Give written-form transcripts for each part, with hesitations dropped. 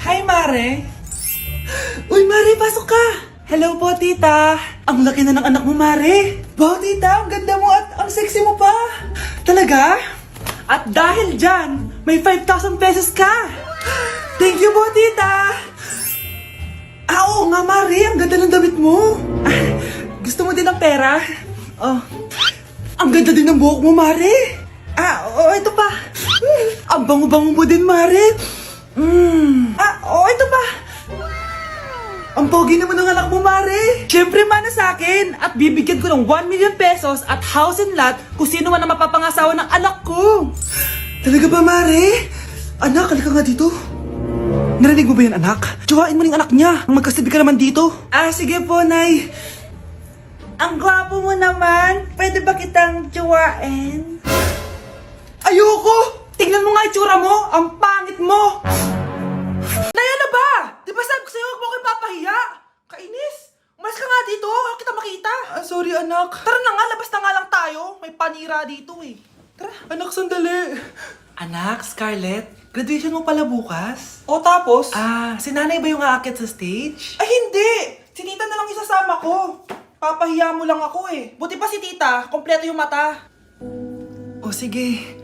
Hi, Mare! Uy, Mare, pasok ka! Hello po, tita! Ang laki na ng anak mo, Mare! Wow, tita! Ang ganda mo at ang sexy mo pa! Talaga? At dahil dyan, may 5,000 pesos ka! Thank you po, tita! Oo nga, Mare! Ang ganda ng damit mo! Gusto mo din ng pera? Oh. Ang ganda din ng buhok mo, Mare! Ito pa! Ang bango-bango mo din, Mare! Ito pa! Ang pogi naman ng anak mo, Mare! Siyempre, mana sa akin! At bibigyan ko ng 1 million pesos at house and lot kung sino man ang mapapangasawa ng anak ko! Talaga ba, Mare? Anak, halika nga dito. Narinig mo ba yun, anak? Tsuwain mo ng anak niya. Magkasabi ka naman dito. Sige po, Nay. Ang gwapo mo naman. Pwede ba kitang tsuwain? Ayoko! Tingnan mo nga itsura mo! Ang pangit mo! Nay, ano ba? Di ba sabi ko sa'yo, huwag mo ko ipapahiya? Kainis! Umalis ka nga dito, huwag kita makita. Sorry, anak. Tara na nga, labas na nga lang tayo. May panira dito eh. Tara. Anak, sandali. Anak, Scarlett, graduation mo pala bukas? O tapos? Si nanay ba yung aakit sa stage? Ay, hindi! Si tita na lang isasama ko. Papahiya mo lang ako eh. Buti pa si tita, kompleto yung mata. O sige.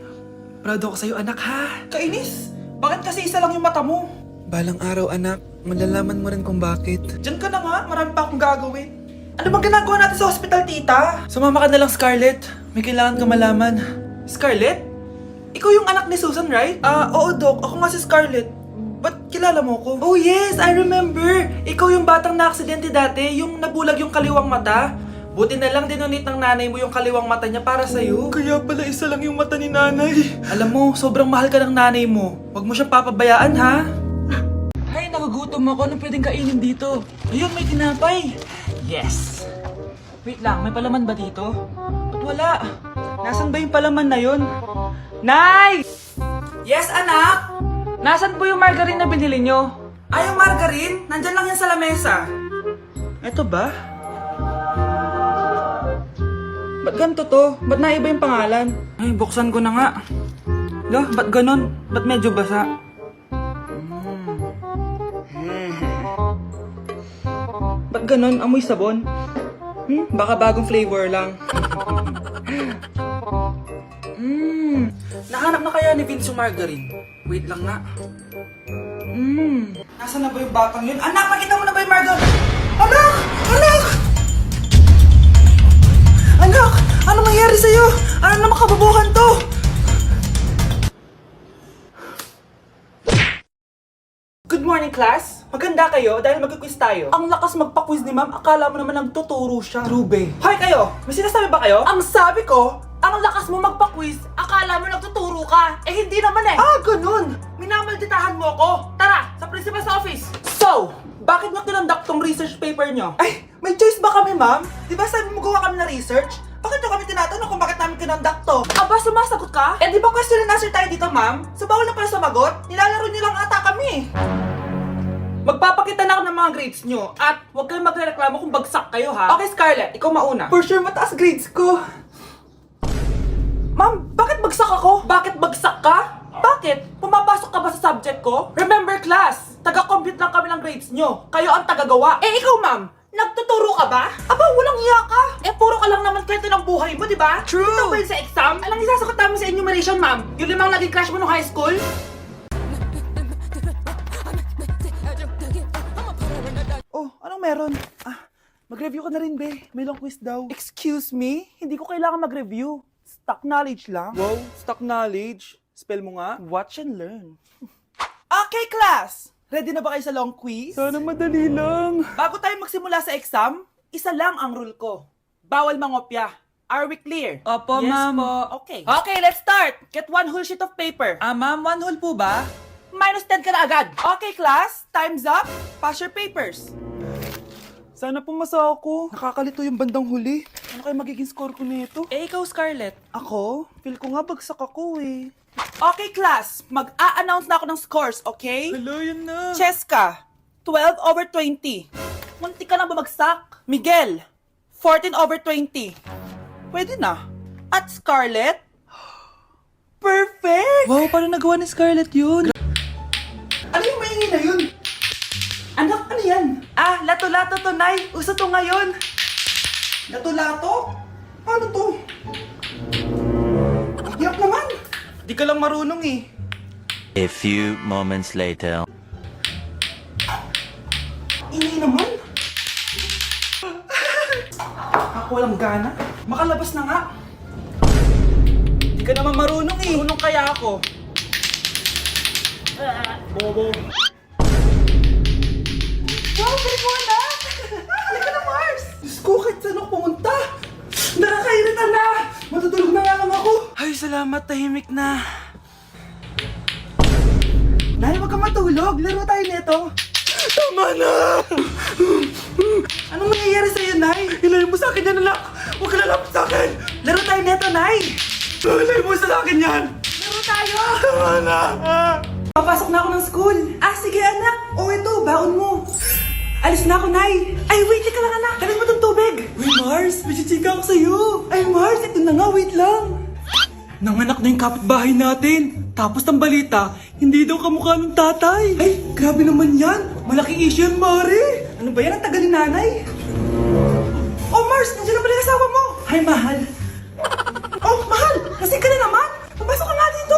Proud ako sa'yo, anak, ha? Kainis! Bakit kasi isa lang yung mata mo? Balang araw, anak. Malalaman mo rin kung bakit. Diyan ka na nga. Marami pa akong gagawin. Ano bang ginagawa natin sa hospital, tita? Sumama ka na lang, Scarlett. May kailangan ka malaman. Scarlett? Ikaw yung anak ni Susan, right? Oo, Doc. Ako nga si Scarlett. Ba't kilala mo ko? Oh, yes! I remember! Ikaw yung batang na-aksidente dati. Yung nabulag yung kaliwang mata. Buti na lang dinonate ng nanay mo yung kaliwang mata niya para sa'yo. Kaya pala isa lang yung mata ni nanay. Alam mo, sobrang mahal ka ng nanay mo. Huwag mo siyang papabayaan, ha? Ay, nagugutom ako. Anong pwedeng kainin dito? Ayun, may tinapay. Yes! Wait lang, may palaman ba dito? Ba't wala? Nasaan ba yung palaman na yun? Nay! Yes, anak? Nasaan po yung margarine na binili nyo? Yung margarine? Nandyan lang yan sa lamesa. Eto ba? Ba't ganito to? Ba't naiba yung pangalan? Ay, buksan ko na nga. Ba't ganon? Ba't medyo basa? Ba't ganon? Amoy sabon? Baka bagong flavor lang. Nahanap na kaya ni Vince yung margarine? Wait lang nga. Nasaan na ba yung batang yun? Anak, nakita mo na ba yung margarine? Anak! Anak! Anak! Ano mangyari sa'yo? Ano naman kababuhan to? Good morning, class! Maganda kayo dahil mag-quiz tayo. Ang lakas magpa-quiz ni ma'am, akala mo naman nagtuturo siya. Trube. Hoy kayo! May sinasabi ba kayo? Ang sabi ko, ang lakas mo magpa-quiz, akala mo nagtuturo ka. Eh hindi naman eh. Ganun! Minamalditahan mo ako. Tara, sa principal's office. So, bakit nyo kinonduct tong research paper nyo? Ay, may choice ba kami, ma'am? Di ba sabi mo gawa kami na research? Bakit nyo kami tinatanong kung bakit namin kinonduct to? Aba, sumasagot ka? Eh di ba question and answer tayo dito, ma'am? So bawal na pala sumagot? Nilalaro nyo lang ata kami. Magpapakita na ako ng mga grades nyo at huwag kayong magreklamo kung bagsak kayo, ha? Okay, Scarlett, ikaw mauna. For sure, mataas grades ko. Ma'am, bakit bagsak ako? Bakit bagsak ka? Bakit? Pumapasok ka ba sa subject ko? Remember, class, taga-compute lang kami ng grades nyo. Kayo ang taga-gawa. Eh, ikaw, ma'am, nagtuturo ka ba? Aba, walang iya ka. Eh, puro ka lang naman kwento ng buhay mo, di ba? True. Ito ba yun sa exam? Alang isasagot namin sa enumeration, ma'am? Yung 5 naging crush mo nung high school? Anong meron? Mag-review ka na rin, be. May long quiz daw. Excuse me? Hindi ko kailangan mag-review. Stock knowledge lang. Wow, stock knowledge. Spell mo nga. Watch and learn. Okay, class! Ready na ba kayo sa long quiz? Sana madali lang. Bago tayo magsimula sa exam, isa lang ang rule ko. Bawal mangopya. Are we clear? Opo, yes, ma'am. Okay. Okay, let's start. Get 1 whole sheet of paper. Ma'am, 1 whole po ba? -10 ka na agad. Okay, class. Time's up. Pass your papers. Sana pumasa ako. Nakakalito yung bandang huli. Ano kaya magiging score ko nito? Eh, ikaw, Scarlett. Ako? Feel ko nga bagsak ako eh. Okay, class. Mag-a-announce na ako ng scores, okay? Hello, yun na. Cheska, 12/20. Munti ka na bumagsak. Miguel, 14/20. Pwede na. At Scarlett, perfect! Wow, paano nagawa ni Scarlett yun? Ano yung maingay na yun? to, Nay. Uso to ngayon. Lato-lato? Paano to? Yak naman. Di ka lang marunong eh. A few moments later. Ingay naman. Ako walang gana. Makalabas na nga. Di ka naman marunong eh. Marunong kaya ako. Bobo. Wow, galing mo na! Halika na, Mars! Diyos ko, kahit saan ako pumunta. Nakakairita na! Matutulog na nga lang ako. Ay, salamat. Tahimik na. Nay, wag kang matulog. Laro tayo nito. Tama na! Anong mangyayari sa'yo, Nay? Ilayin mo sa akin yan, anak! Huwag ka lalapit sa akin! Laro tayo neto, Nay! Ilayin mo sa akin yan! Laro tayo! Tama na! Papasok na ako ng school. Ah, sige, anak. O, ito, baon mo. Alis na ako, Nay. Ay, wait, ka lang, anak. Dalit mo tong tubig. Uy, Mars, may chichika ako sa'yo. Ay, Mars, ito na nga, wait lang. Nanganak na yung kapitbahay natin. Tapos ng balita, hindi daw kamukha ng tatay. Ay, grabe naman yan. Malaking issue yan, Mari. Ano ba yan? Ang tagal ni nanay. Oh, Mars, nandiyan na pala yung asawa mo. Hi, mahal. Oh, mahal, lasing ka na naman. Papasok ka nga dito.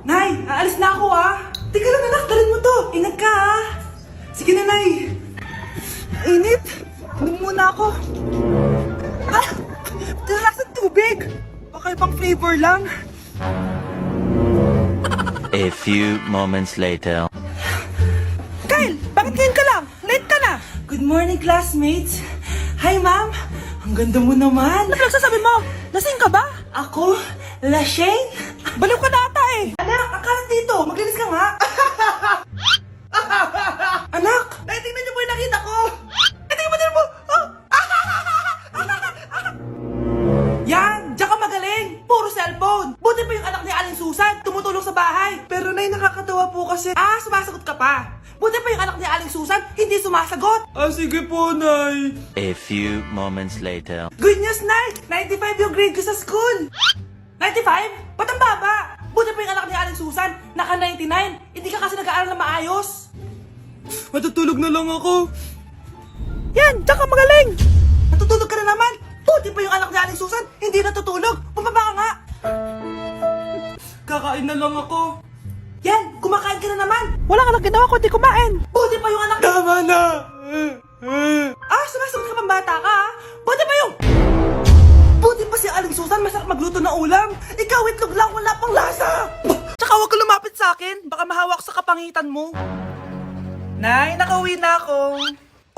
Nay, aalis na ako ah. Teka lang anak, dalhin mo to. Ingat ka ah. Sige na, Nay. Init. Inom muna ako. Ah, tilalak sa tubig. Baka ibang flavor lang. A few moments later. Kyle, bakit ngayon ka lang? Late ka na. Good morning, classmates. Hi, ma'am. Ang ganda mo naman. Ano pinagsasabi mo? Lasing ka ba? Ako? Lasing? Baliw ka na ata eh. Anak, akalat dito. Maglinis ka nga. Anak, tingnan niyo po yung nakita ko. Tingnan mo. Oh. Yan, diyan ka magaling. Puro cellphone. Buti pa yung anak ni Aling Susan. Tumutulong sa bahay. Pero nay, nakakatawa po kasi. Ah, sumasagot ka pa. Buti pa yung anak ni Aling Susan, hindi sumasagot. Ah, sige po, Nay. A few moments later. Good news, Nay! 95 yung grade ko sa school! 95? Ba't ang baba? Buti pa yung anak ni Aling Susan, naka 99. Hindi ka kasi nag-aaral na maayos. Matutulog na lang ako. Yan, diyan ka magaling! Natutulog ka na naman. Buti pa yung anak ni Aling Susan, hindi natutulog. Bumaba ka nga. Kakain na lang ako. Yan, kumakain ka na naman. Wala ka lang ginawa kundi kumain. Buti pa yung anak... Tama na! Ah, sumasagot ka pang bata ka ha? Buti pa yung... Buti pa si Aling Susan, masarap magluto ng ulam. Ikaw, itlog lang, wala pang lasa. Tsaka huwag ka lumapit sa akin. Baka mahawak sa kapangitan mo. Nay, nakauwi na ako.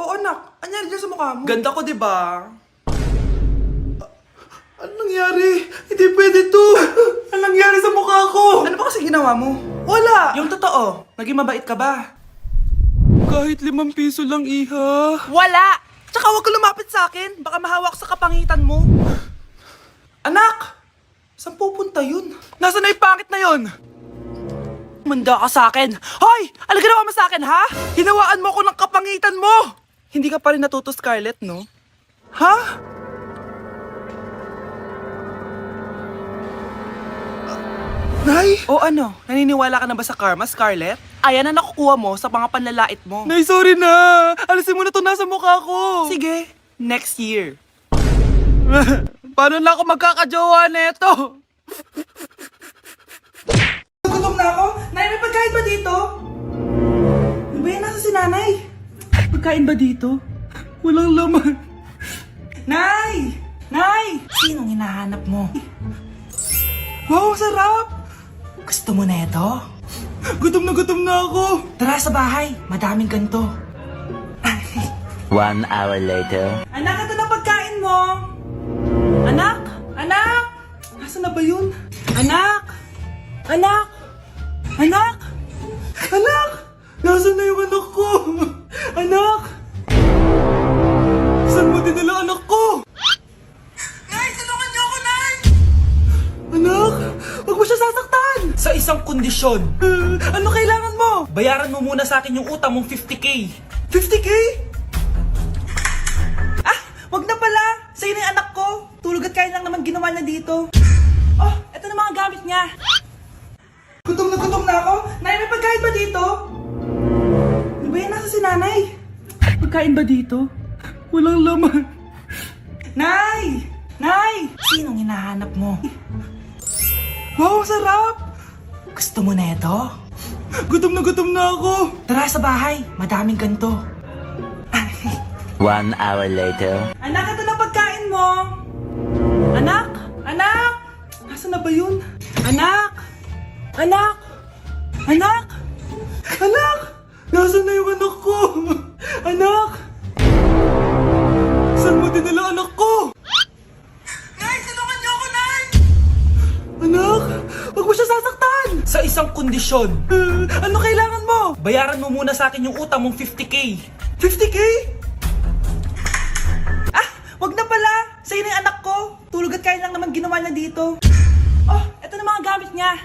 Oo, anak. Anyari dyan sa mukha mo? Ganda ko, diba? Ano nangyari? Hindi pwede to. Ano nangyari sa mukha ko? Ano ba kasi ginawa mo? Wala. Yung totoo, naging mabait ka ba? Kahit 5 piso lang, iha. Wala! Tsaka huwag ka lumapit sa akin. Baka mahawak sa kapangitan mo. Anak! Saan pupunta yun? Nasaan na yung pangit na yun? Manda ka sa akin. Hoy! Ano ginawa mo sa akin, ha? Hinawaan mo ako ng kapangitan mo! Hindi ka pa rin natuto, Scarlett, no? Ha? Nay! O ano? Naniniwala ka na ba sa karma, Scarlett? Ayan na nakukuha mo sa mga panlalait mo. Nay, sorry na! Alisin mo na to nasa mukha ko! Sige, next year. Paano na ako magkakajowa neto? Gutom na ako? Nay, may pagkain ba dito? Ano ba yan? Nasa si nanay? Pagkain ba dito? Walang laman. Nay! Nay! Sinong hinahanap mo? Wow, sarap! Gusto mo na ito? Gutom na ako! Tara sa bahay, madaming ganito. 1 hour later. Anak, ito na pagkain mo! Anak! Anak! Nasaan na ba yun? Anak! Anak! Anak! Anak! Nasaan na yung anak ko? Anak! Saan mo dinala anak ko? Nay, tulungan niyo ako, Nay! Anak! Huwag mo siya sasaktan! Sa isang kondisyon. Ano kailangan mo? Bayaran mo muna sa akin yung utang mong 50k. 50k? Ah! Wag na pala! Sa'yo na yung anak ko. Tulog at kain lang naman ginawa niya dito. Oh, eto na mga gamit niya. Gutom na ako. Nay, may pagkain ba dito? Ano ba yan? Nasa si nanay? pagkain ba dito? Walang laman. Nay! Nay! Sinong hinahanap mo? Wow, sarap! Gusto mo na ito? Gutom na ako. Tara sa bahay, madaming ganito. 1 hour later. Anak, ito na pagkain mo. Anak! Anak! Nasaan na ba yun? Anak! Anak! Anak! Anak! Nasaan na yung anak ko? Anak! Saan mo dinala anak ko? Nay, tulungan niyo ako, Nay! Anak! Huwag mo siya sasaktan! Sa isang kondisyon. Ano kailangan mo? Bayaran mo muna sa akin yung utang mong 50k. 50k? Wag na pala! Sa'yo na yung anak ko! Tulog at kain lang naman ginawa niya dito. Oh, eto na mga gamit niya.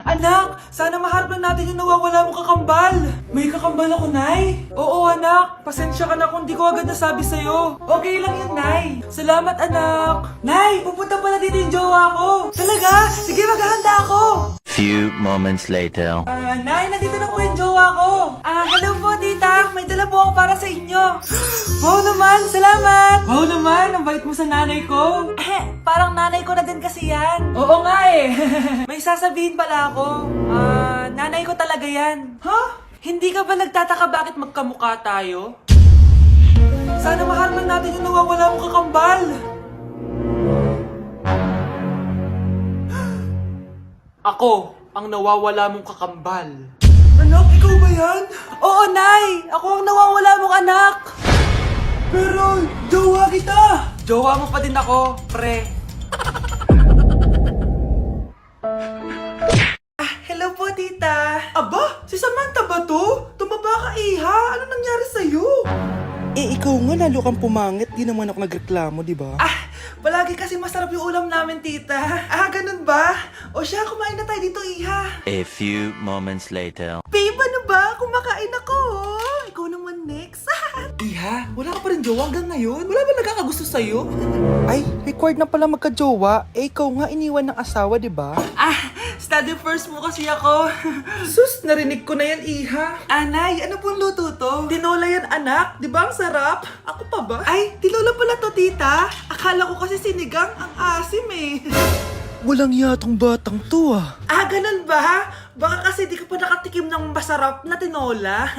Anak, sana maharap lang natin yung nawawala mong kakambal. May kakambal ako, Nay. Oo, anak. Pasensya ka na kung di ko agad nasabi sa'yo. Okay lang yun, Nay. Salamat, anak. Nay, pupunta pala dito yung jowa ko. Talaga? Sige, maghahanda ako. Few moments later. Nay, nandito na po yung jowa ko. Hello po, tita. May dala po ako para sa inyo. Wow naman, salamat. Wow naman, ang bait mo sa nanay ko. Parang nanay ko na din kasi yan. Oo nga eh. May sasabihin pala ako. Nanay ko talaga yan. Huh? Hindi ka ba nagtataka bakit magkamukha tayo? Sana mahal man natin yung nawawala mong kakambal. Ako, ang nawawala mong kakambal. Anak, ikaw ba yan? Oo, Nay! Ako ang nawawala mong anak! Pero, jowa kita! Jowa mo pa din ako, pre. Hello po, tita. Aba, si Samantha ba to? Tumaba ka, iha. Ano nangyari sa'yo? Ikaw nga lalo kang pumangit, di naman ako nagreklamo, di ba? Palagi kasi masarap yung ulam namin, tita. Ganun ba? O siya, kumain na tayo dito, iha. A few moments later. Babe, ano ba? Kumakain ako. Ikaw naman next. Iha, wala ka pa rin jowa hanggang ngayon? Wala ba nagkakagusto sa'yo? Ay, required na pala magka-jowa. Ikaw nga iniwan ng asawa, di ba? Study first mo kasi ako. Sus, narinig ko na yan, iha. Anay, ano pong luto to? Tinola yan, anak. Di ba ang sarap? Ako pa ba? Ay, tinola pala to, tita. Akala ko kasi sinigang, ang asim eh. Walang yatong batang to Ganun ba? Baka kasi di ka pa nakatikim ng masarap na tinola.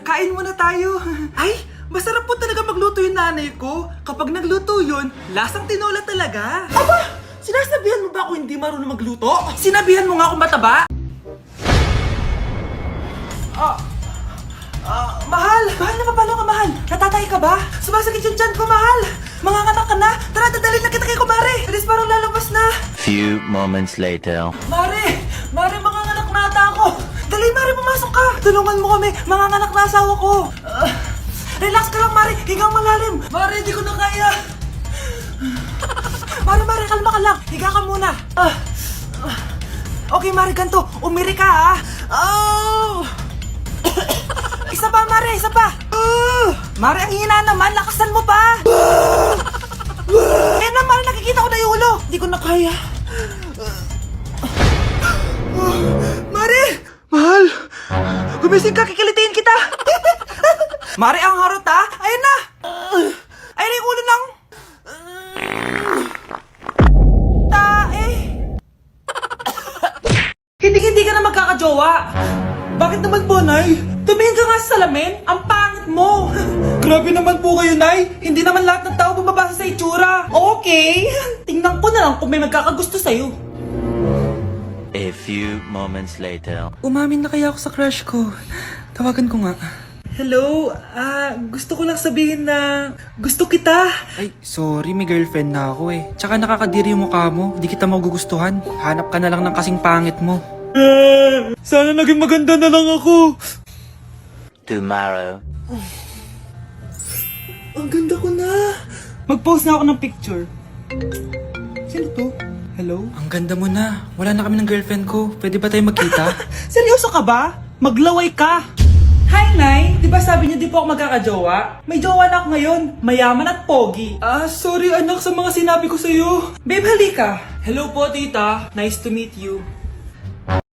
Kain muna tayo. Ay, masarap po talaga magluto yung nanay ko. Kapag nagluto yun, lasang tinola talaga. Aba! Sinasabihan mo ba ako hindi marunong magluto? Sinabihan mo nga ako mataba? Mahal! Mahal na papalo ka, mahal! Natatay ka ba? Sumasakit yung tiyan ko, mahal! Manganganak ka na? Tara, dadalhin na kita kay kumare! Alis parang lalabas na! Few moments later. Mare! Mare, manganganak na ata ako! Dali, Mare, pumasok ka! Tulungan mo kami! Manganganak na asawa ko! Relax ka lang, Mare! Higang malalim! Mare, di ko na kaya! Mare, kalma ka lang! Higa ka muna! Okay, Mare, ganito! Umiri ka, ha! Isa pa, Mare! Isa pa! Mare, ang hina naman! Lakasan mo pa! Ayan na, Mare! Nakikita ko na yung ulo! Di ko na kaya! Mare! Mahal! Gumising ka! Kikilitiin kita! Mare, ang harot, ha! Ayan na! Ayan na yung ulo ng... Hindi ka na magkakajowa! Bakit naman po, Nay? Tumingin ka nga sa salamin! Ang pangit mo! Grabe naman po kayo, Nay! Hindi naman lahat ng tao bumabasa sa itsura! Okay! Tingnan ko na lang kung may magkakagusto sa'yo. A few moments later. Umamin na kaya ako sa crush ko. Tawagan ko nga. Hello? Gusto ko lang sabihin na gusto kita. Ay, sorry, may girlfriend na ako eh. Tsaka nakakadiri yung mukha mo, di kita magugustuhan. Hanap ka na lang ng kasing pangit mo. Sana naging maganda na lang ako. Tomorrow. Ang ganda ko na. Mag-post na ako ng picture. Sino to? Hello? Ang ganda mo na. Wala na kami ng girlfriend ko. Pwede ba tayo magkita? Seryoso ka ba? Maglaway ka. Hi, Nay! Di ba sabi niyo di po ako magkakajowa? May jowa na ako ngayon, mayaman at pogi. Sorry anak sa mga sinabi ko sa'yo. Babe, halika. Hello po, tita. Nice to meet you.